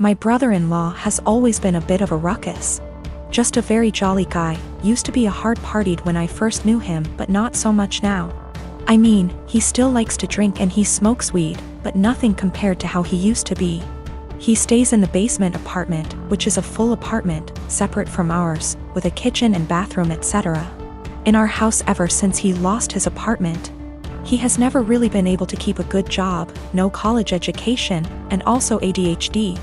My brother-in-law has always been a bit of a ruckus. Just a very jolly guy, used to be a hard-partied when I first knew him, but not so much now. I mean, he still likes to drink and he smokes weed, but nothing compared to how he used to be. He stays in the basement apartment, which is a full apartment, separate from ours, with a kitchen and bathroom etc. In our house ever since he lost his apartment. He has never really been able to keep a good job, no college education, and also ADHD.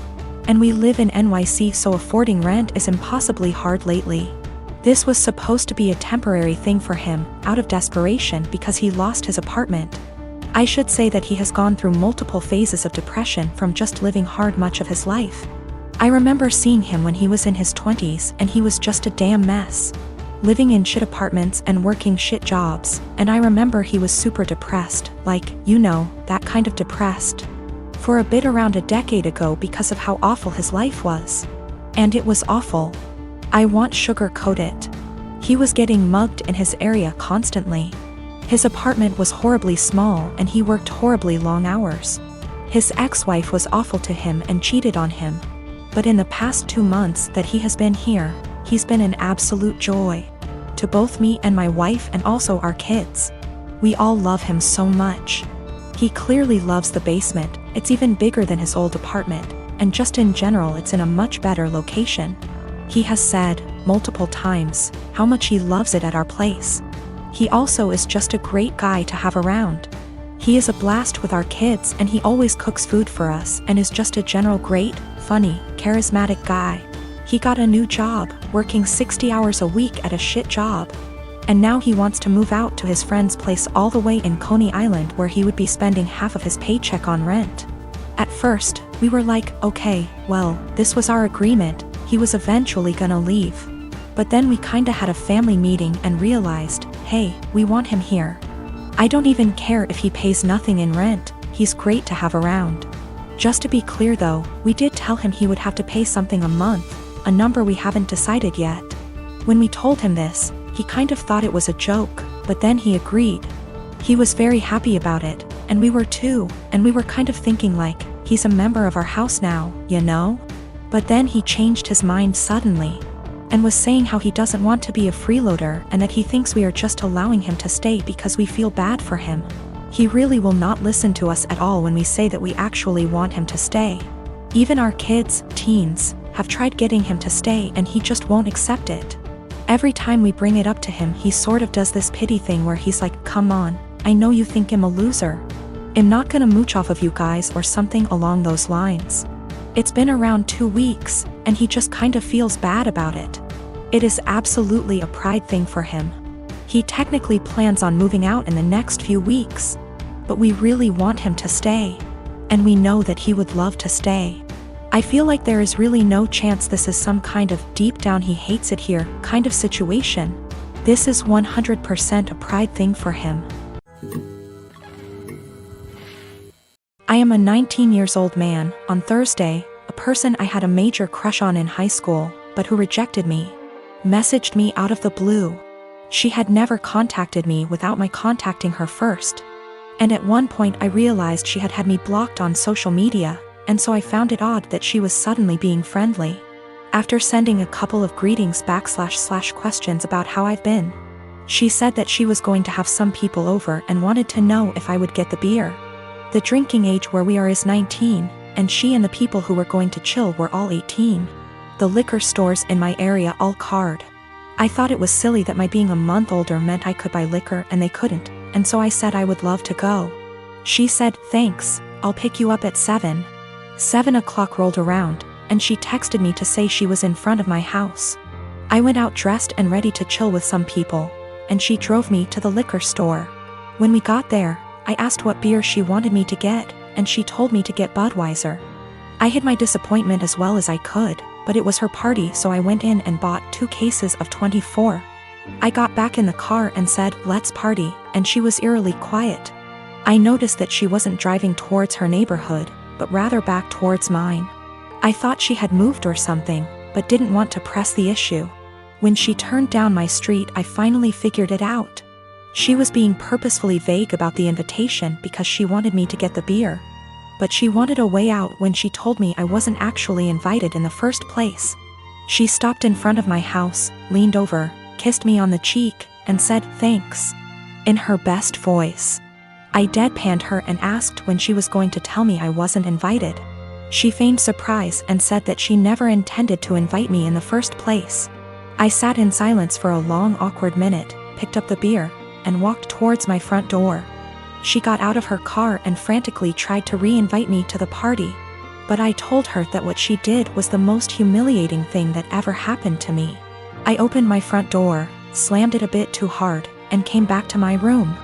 And we live in NYC, so affording rent is impossibly hard lately. This was supposed to be a temporary thing for him, out of desperation because he lost his apartment. I should say that he has gone through multiple phases of depression from just living hard much of his life. I remember seeing him when he was in his 20s and he was just a damn mess. Living in shit apartments and working shit jobs, and I remember he was super depressed, like, you know, that kind of depressed. For a bit around a decade ago because of how awful his life was. And it was awful. I won't sugarcoat it. He was getting mugged in his area constantly. His apartment was horribly small and he worked horribly long hours. His ex-wife was awful to him and cheated on him. But in the past 2 months that he has been here, he's been an absolute joy. To both me and my wife and also our kids. We all love him so much. He clearly loves the basement, it's even bigger than his old apartment, and just in general it's in a much better location. He has said, multiple times, how much he loves it at our place. He also is just a great guy to have around. He is a blast with our kids and he always cooks food for us and is just a general great, funny, charismatic guy. He got a new job, working 60 hours a week at a shit job. And now he wants to move out to his friend's place all the way in Coney Island where he would be spending half of his paycheck on rent. At first, we were like, okay, well, this was our agreement, he was eventually gonna leave. But then we kinda had a family meeting and realized, hey, we want him here. I don't even care if he pays nothing in rent, he's great to have around. Just to be clear though, we did tell him he would have to pay something a month, a number we haven't decided yet. When we told him this, he kind of thought it was a joke, but then he agreed. He was very happy about it, and we were too, and we were kind of thinking like, he's a member of our house now, you know? But then he changed his mind suddenly, and was saying how he doesn't want to be a freeloader and that he thinks we are just allowing him to stay because we feel bad for him. He really will not listen to us at all when we say that we actually want him to stay. Even our kids, teens, have tried getting him to stay and he just won't accept it. Every time we bring it up to him he sort of does this pity thing where he's like, come on, I know you think I'm a loser. I'm not gonna mooch off of you guys or something along those lines. It's been around 2 weeks, and he just kind of feels bad about it. It is absolutely a pride thing for him. He technically plans on moving out in the next few weeks. But we really want him to stay. And we know that he would love to stay. I feel like there is really no chance this is some kind of deep down he hates it here kind of situation. This is 100% a pride thing for him. I am a 19 years old man. On Thursday, a person I had a major crush on in high school, but who rejected me, messaged me out of the blue. She had never contacted me without my contacting her first. And at one point I realized she had had me blocked on social media, and so I found it odd that she was suddenly being friendly. After sending a couple of greetings / questions about how I've been, she said that she was going to have some people over and wanted to know if I would get the beer. The drinking age where we are is 19, and she and the people who were going to chill were all 18. The liquor stores in my area all card. I thought it was silly that my being a month older meant I could buy liquor and they couldn't, and so I said I would love to go. She said, thanks, I'll pick you up at 7. 7 o'clock rolled around, and she texted me to say she was in front of my house. I went out dressed and ready to chill with some people, and she drove me to the liquor store. When we got there, I asked what beer she wanted me to get, and she told me to get Budweiser. I hid my disappointment as well as I could, but it was her party, so I went in and bought 2 cases of 24. I got back in the car and said, let's party, and she was eerily quiet. I noticed that she wasn't driving towards her neighborhood, but rather back towards mine. I thought she had moved or something, but didn't want to press the issue. When she turned down my street, I finally figured it out. She was being purposefully vague about the invitation because she wanted me to get the beer. But she wanted a way out when she told me I wasn't actually invited in the first place. She stopped in front of my house, leaned over, kissed me on the cheek, and said, "Thanks," in her best voice. I deadpanned her and asked when she was going to tell me I wasn't invited. She feigned surprise and said that she never intended to invite me in the first place. I sat in silence for a long, awkward minute, picked up the beer, and walked towards my front door. She got out of her car and frantically tried to re-invite me to the party. But I told her that what she did was the most humiliating thing that ever happened to me. I opened my front door, slammed it a bit too hard, and came back to my room.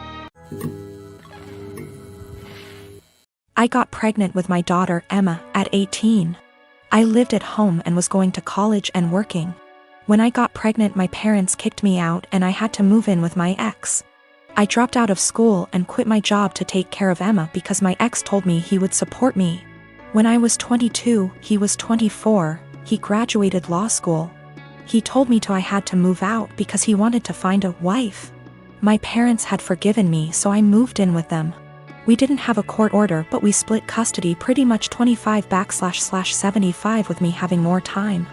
I got pregnant with my daughter Emma at 18. I lived at home and was going to college and working. When I got pregnant, my parents kicked me out and I had to move in with my ex. I dropped out of school and quit my job to take care of Emma because my ex told me he would support me. When I was 22, he was 24, he graduated law school. He told me I had to move out because he wanted to find a wife. My parents had forgiven me, so I moved in with them. We didn't have a court order, but we split custody pretty much 25/75 with me having more time.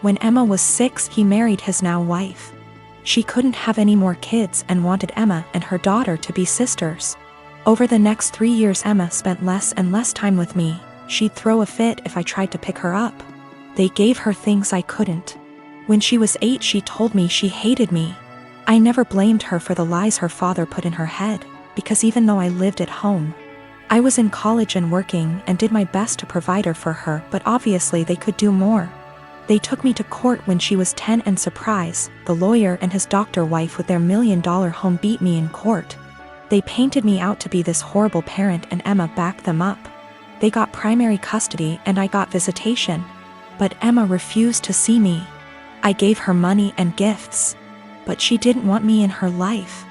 When Emma was 6, he married his now wife. She couldn't have any more kids and wanted Emma and her daughter to be sisters. Over the next 3 years, Emma spent less and less time with me. She'd throw a fit if I tried to pick her up. They gave her things I couldn't. When she was 8, she told me she hated me. I never blamed her for the lies her father put in her head, because even though I lived at home, I was in college and working and did my best to provide her for her, but obviously they could do more. They took me to court when she was 10 and surprise, the lawyer and his doctor wife with their $1 million home beat me in court. They painted me out to be this horrible parent and Emma backed them up. They got primary custody and I got visitation. But Emma refused to see me. I gave her money and gifts. But she didn't want me in her life.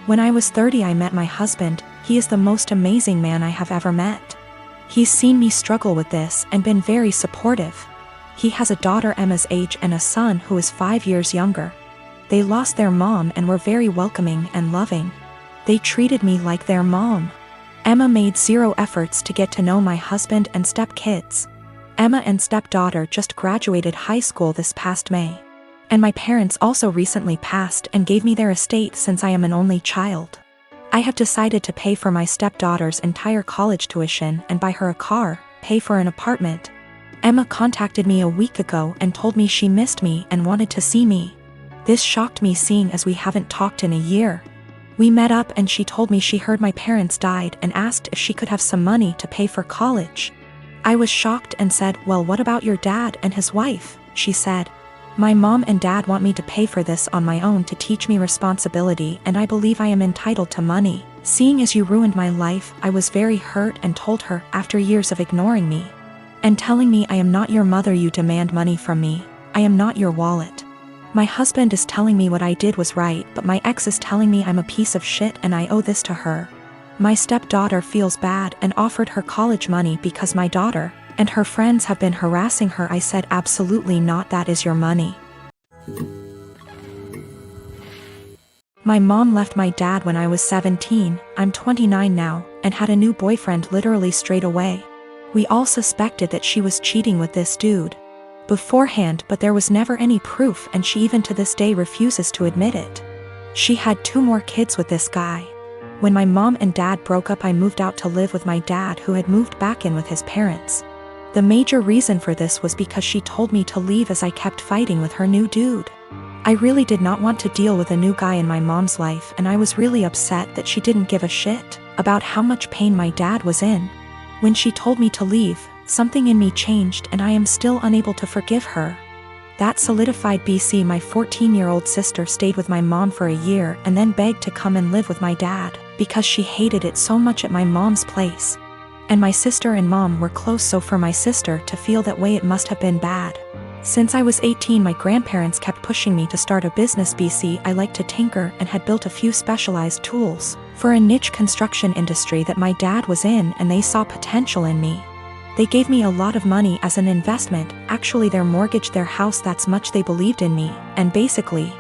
When I was 30, I met my husband. He is the most amazing man I have ever met. He's seen me struggle with this and been very supportive. He has a daughter Emma's age and a son who is 5 years younger. They lost their mom and were very welcoming and loving. They treated me like their mom. Emma made 0 efforts to get to know my husband and stepkids. Emma and stepdaughter just graduated high school this past May. And my parents also recently passed and gave me their estate since I am an only child. I have decided to pay for my stepdaughter's entire college tuition and buy her a car, pay for an apartment. Emma contacted me a week ago and told me she missed me and wanted to see me. This shocked me, seeing as we haven't talked in a year. We met up and she told me she heard my parents died and asked if she could have some money to pay for college. I was shocked and said, "Well, what about your dad and his wife?" She said, "My mom and dad want me to pay for this on my own to teach me responsibility, and I believe I am entitled to money. Seeing as you ruined my life," I was very hurt and told her, after years of ignoring me and telling me, "I am not your mother, you demand money from me. I am not your wallet. My husband is telling me what I did was right, but my ex is telling me I'm a piece of shit and I owe this to her." My stepdaughter feels bad and offered her college money because my daughter and her friends have been harassing her. I said, "Absolutely not, that is your money." My mom left my dad when I was 17, I'm 29 now, and had a new boyfriend literally straight away. We all suspected that she was cheating with this dude beforehand, but there was never any proof, and she even to this day refuses to admit it. She had 2 more kids with this guy. When my mom and dad broke up, I moved out to live with my dad, who had moved back in with his parents. The major reason for this was because she told me to leave as I kept fighting with her new dude. I really did not want to deal with a new guy in my mom's life, and I was really upset that she didn't give a shit about how much pain my dad was in. When she told me to leave, something in me changed and I am still unable to forgive her. That solidified BC. My 14-year-old sister stayed with my mom for a year and then begged to come and live with my dad because she hated it so much at my mom's place. And my sister and mom were close, so for my sister to feel that way, it must have been bad. Since I was 18, my grandparents kept pushing me to start a business. BC. I liked to tinker and had built a few specialized tools for a niche construction industry that my dad was in, and they saw potential in me. They gave me a lot of money as an investment. Actually, their mortgage, their house, that's much they believed in me, and basically,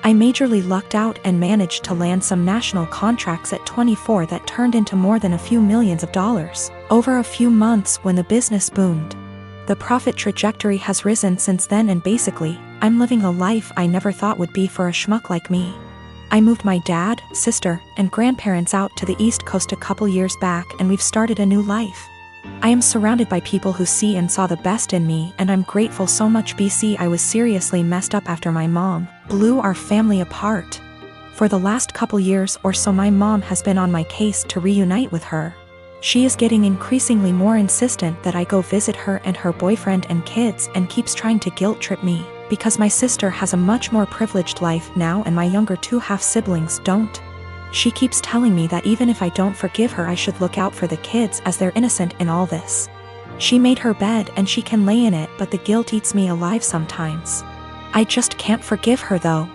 I majorly lucked out and managed to land some national contracts at 24 that turned into more than a few millions of dollars over a few months when the business boomed. The profit trajectory has risen since then, and basically, I'm living a life I never thought would be for a schmuck like me. I moved my dad, sister, and grandparents out to the East Coast a couple years back, and we've started a new life. I am surrounded by people who see and saw the best in me, and I'm grateful so much. BC, I was seriously messed up after my mom blew our family apart. For the last couple years or so, my mom has been on my case to reunite with her. She is getting increasingly more insistent that I go visit her and her boyfriend and kids, and keeps trying to guilt trip me, because my sister has a much more privileged life now and my younger two half-siblings don't. She keeps telling me that even if I don't forgive her, I should look out for the kids as they're innocent in all this. She made her bed and she can lay in it, but the guilt eats me alive sometimes. I just can't forgive her though.